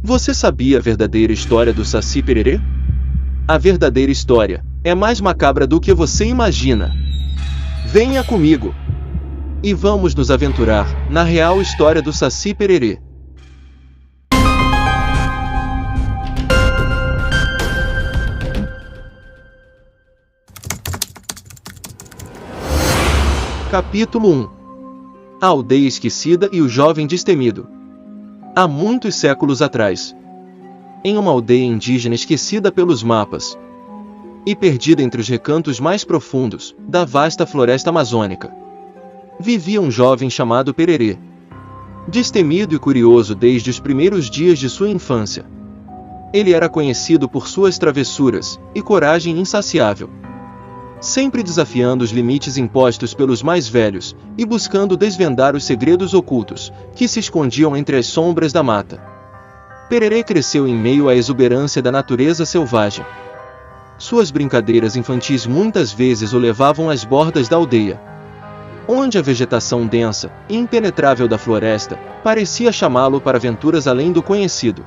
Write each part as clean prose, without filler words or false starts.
Você sabia a verdadeira história do Saci Pererê? A verdadeira história é mais macabra do que você imagina. Venha comigo e vamos nos aventurar na real história do Saci Pererê. Capítulo 1. A aldeia esquecida e o jovem destemido. Há muitos séculos atrás, em uma aldeia indígena esquecida pelos mapas e perdida entre os recantos mais profundos da vasta floresta amazônica, vivia um jovem chamado Pererê. Destemido e curioso desde os primeiros dias de sua infância, ele era conhecido por suas travessuras e coragem insaciável, sempre desafiando os limites impostos pelos mais velhos e buscando desvendar os segredos ocultos que se escondiam entre as sombras da mata. Pererê cresceu em meio à exuberância da natureza selvagem. Suas brincadeiras infantis muitas vezes o levavam às bordas da aldeia, onde a vegetação densa e impenetrável da floresta parecia chamá-lo para aventuras além do conhecido.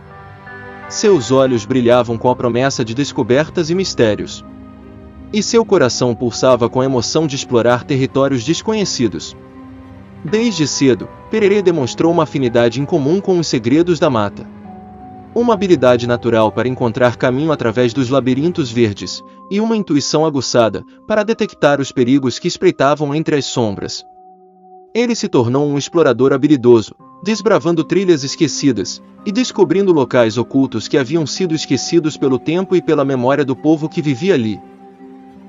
Seus olhos brilhavam com a promessa de descobertas e mistérios, e seu coração pulsava com a emoção de explorar territórios desconhecidos. Desde cedo, Pererê demonstrou uma afinidade incomum com os segredos da mata, uma habilidade natural para encontrar caminho através dos labirintos verdes, e uma intuição aguçada para detectar os perigos que espreitavam entre as sombras. Ele se tornou um explorador habilidoso, desbravando trilhas esquecidas e descobrindo locais ocultos que haviam sido esquecidos pelo tempo e pela memória do povo que vivia ali.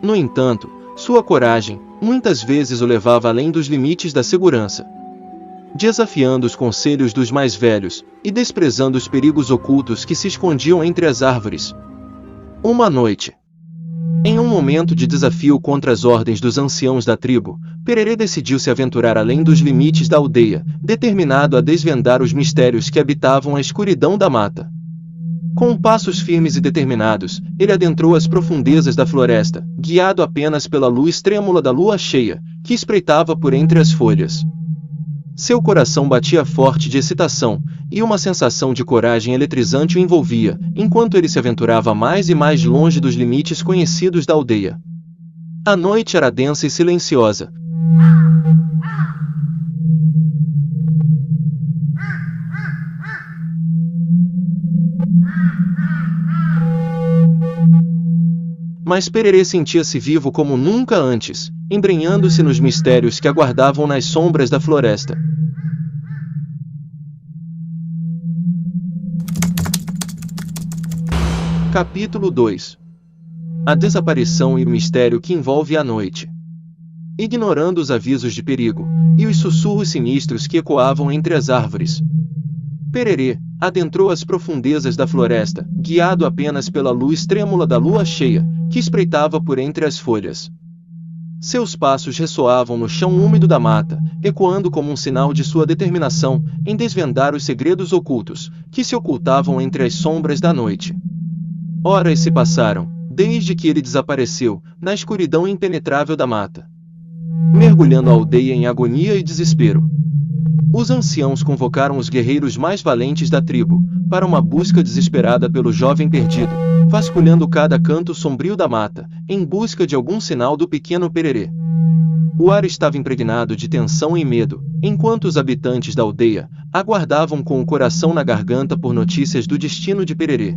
No entanto, sua coragem muitas vezes o levava além dos limites da segurança, desafiando os conselhos dos mais velhos e desprezando os perigos ocultos que se escondiam entre as árvores. Uma noite, em um momento de desafio contra as ordens dos anciãos da tribo, Pererê decidiu se aventurar além dos limites da aldeia, determinado a desvendar os mistérios que habitavam a escuridão da mata. Com passos firmes e determinados, ele adentrou as profundezas da floresta, guiado apenas pela luz trêmula da lua cheia, que espreitava por entre as folhas. Seu coração batia forte de excitação, e uma sensação de coragem eletrizante o envolvia, enquanto ele se aventurava mais e mais longe dos limites conhecidos da aldeia. A noite era densa e silenciosa. Mas Pererê sentia-se vivo como nunca antes, embrenhando-se nos mistérios que aguardavam nas sombras da floresta. Capítulo 2. A desaparição e o mistério que envolve a noite. Ignorando os avisos de perigo e os sussurros sinistros que ecoavam entre as árvores, Pererê adentrou as profundezas da floresta, guiado apenas pela luz trêmula da lua cheia, que espreitava por entre as folhas. Seus passos ressoavam no chão úmido da mata, ecoando como um sinal de sua determinação em desvendar os segredos ocultos que se ocultavam entre as sombras da noite. Horas se passaram, desde que ele desapareceu, na escuridão impenetrável da mata, mergulhando a aldeia em agonia e desespero. Os anciãos convocaram os guerreiros mais valentes da tribo, para uma busca desesperada pelo jovem perdido, vasculhando cada canto sombrio da mata, em busca de algum sinal do pequeno Pererê. O ar estava impregnado de tensão e medo, enquanto os habitantes da aldeia aguardavam com o coração na garganta por notícias do destino de Pererê.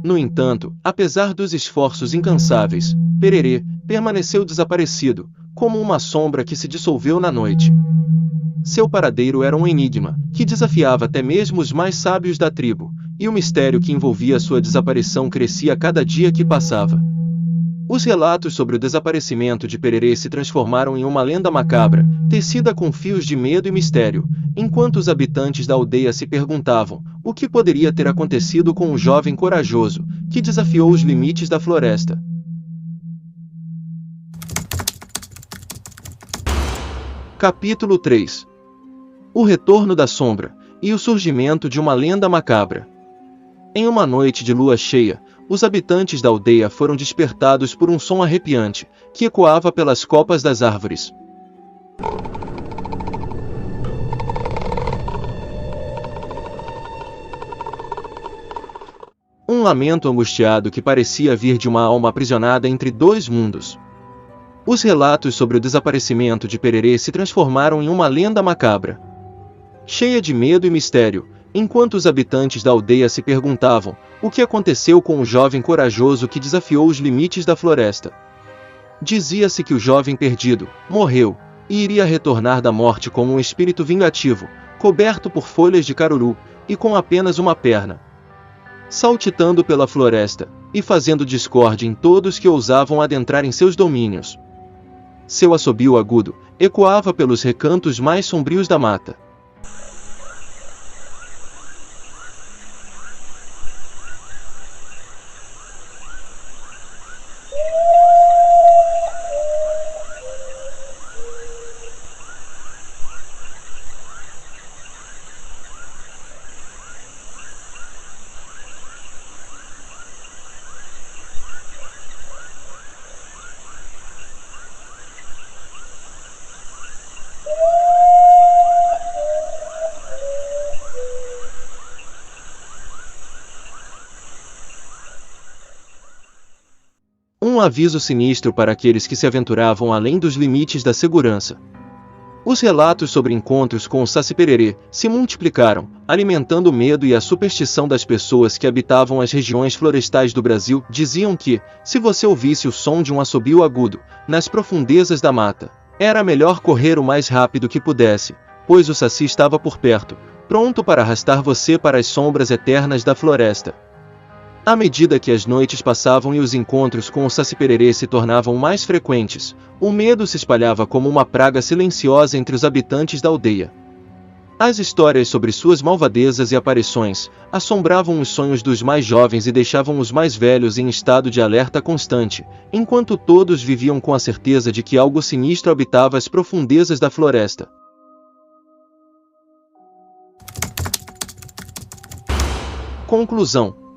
No entanto, apesar dos esforços incansáveis, Pererê permaneceu desaparecido, como uma sombra que se dissolveu na noite. Seu paradeiro era um enigma, que desafiava até mesmo os mais sábios da tribo, e o mistério que envolvia sua desaparição crescia a cada dia que passava. Os relatos sobre o desaparecimento de Pererê se transformaram em uma lenda macabra, tecida com fios de medo e mistério, enquanto os habitantes da aldeia se perguntavam o que poderia ter acontecido com o jovem corajoso, que desafiou os limites da floresta. Capítulo 3. O retorno da sombra e o surgimento de uma lenda macabra. Em uma noite de lua cheia, os habitantes da aldeia foram despertados por um som arrepiante, que ecoava pelas copas das árvores. Um lamento angustiado que parecia vir de uma alma aprisionada entre dois mundos. Os relatos sobre o desaparecimento de Pererê se transformaram em uma lenda macabra, cheia de medo e mistério, enquanto os habitantes da aldeia se perguntavam o que aconteceu com o jovem corajoso que desafiou os limites da floresta. Dizia-se que o jovem perdido morreu e iria retornar da morte como um espírito vingativo, coberto por folhas de caruru e com apenas uma perna, saltitando pela floresta e fazendo discórdia em todos que ousavam adentrar em seus domínios. Seu assobio agudo ecoava pelos recantos mais sombrios da mata. Um aviso sinistro para aqueles que se aventuravam além dos limites da segurança. Os relatos sobre encontros com o Saci Pererê se multiplicaram, alimentando o medo e a superstição das pessoas que habitavam as regiões florestais do Brasil. Diziam que, se você ouvisse o som de um assobio agudo, nas profundezas da mata, era melhor correr o mais rápido que pudesse, pois o Saci estava por perto, pronto para arrastar você para as sombras eternas da floresta. À medida que as noites passavam e os encontros com o Saci Pererê se tornavam mais frequentes, o medo se espalhava como uma praga silenciosa entre os habitantes da aldeia. As histórias sobre suas malvadezas e aparições assombravam os sonhos dos mais jovens e deixavam os mais velhos em estado de alerta constante, enquanto todos viviam com a certeza de que algo sinistro habitava as profundezas da floresta. Conclusão: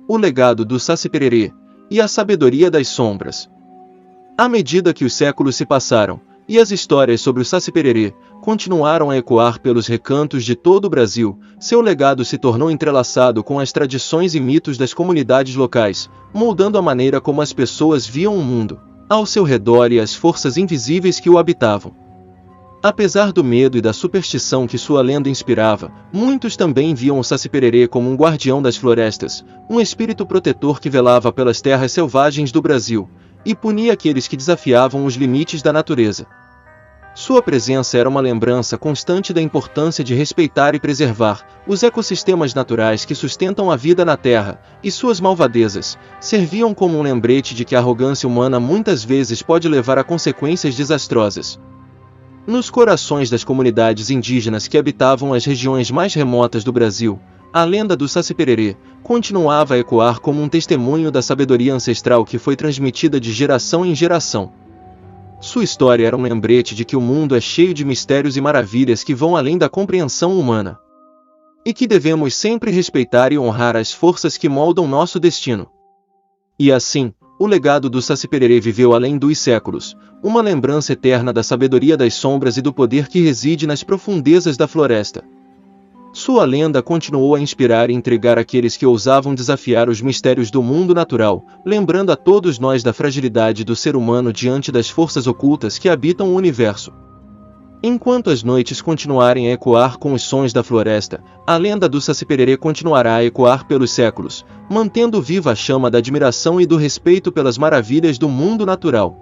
o legado do Saci Pererê e a sabedoria das sombras. À medida que os séculos se passaram, e as histórias sobre o Saci Pererê continuaram a ecoar pelos recantos de todo o Brasil, seu legado se tornou entrelaçado com as tradições e mitos das comunidades locais, moldando a maneira como as pessoas viam o mundo ao seu redor e as forças invisíveis que o habitavam. Apesar do medo e da superstição que sua lenda inspirava, muitos também viam o Saci Pererê como um guardião das florestas, um espírito protetor que velava pelas terras selvagens do Brasil, e punia aqueles que desafiavam os limites da natureza. Sua presença era uma lembrança constante da importância de respeitar e preservar os ecossistemas naturais que sustentam a vida na Terra, e suas malvadezas serviam como um lembrete de que a arrogância humana muitas vezes pode levar a consequências desastrosas. Nos corações das comunidades indígenas que habitavam as regiões mais remotas do Brasil, a lenda do Saci Pererê continuava a ecoar como um testemunho da sabedoria ancestral que foi transmitida de geração em geração. Sua história era um lembrete de que o mundo é cheio de mistérios e maravilhas que vão além da compreensão humana, e que devemos sempre respeitar e honrar as forças que moldam nosso destino. E assim, o legado do Saci Pererê viveu além dos séculos, uma lembrança eterna da sabedoria das sombras e do poder que reside nas profundezas da floresta. Sua lenda continuou a inspirar e intrigar aqueles que ousavam desafiar os mistérios do mundo natural, lembrando a todos nós da fragilidade do ser humano diante das forças ocultas que habitam o universo. Enquanto as noites continuarem a ecoar com os sons da floresta, a lenda do Saci Pererê continuará a ecoar pelos séculos, mantendo viva a chama da admiração e do respeito pelas maravilhas do mundo natural.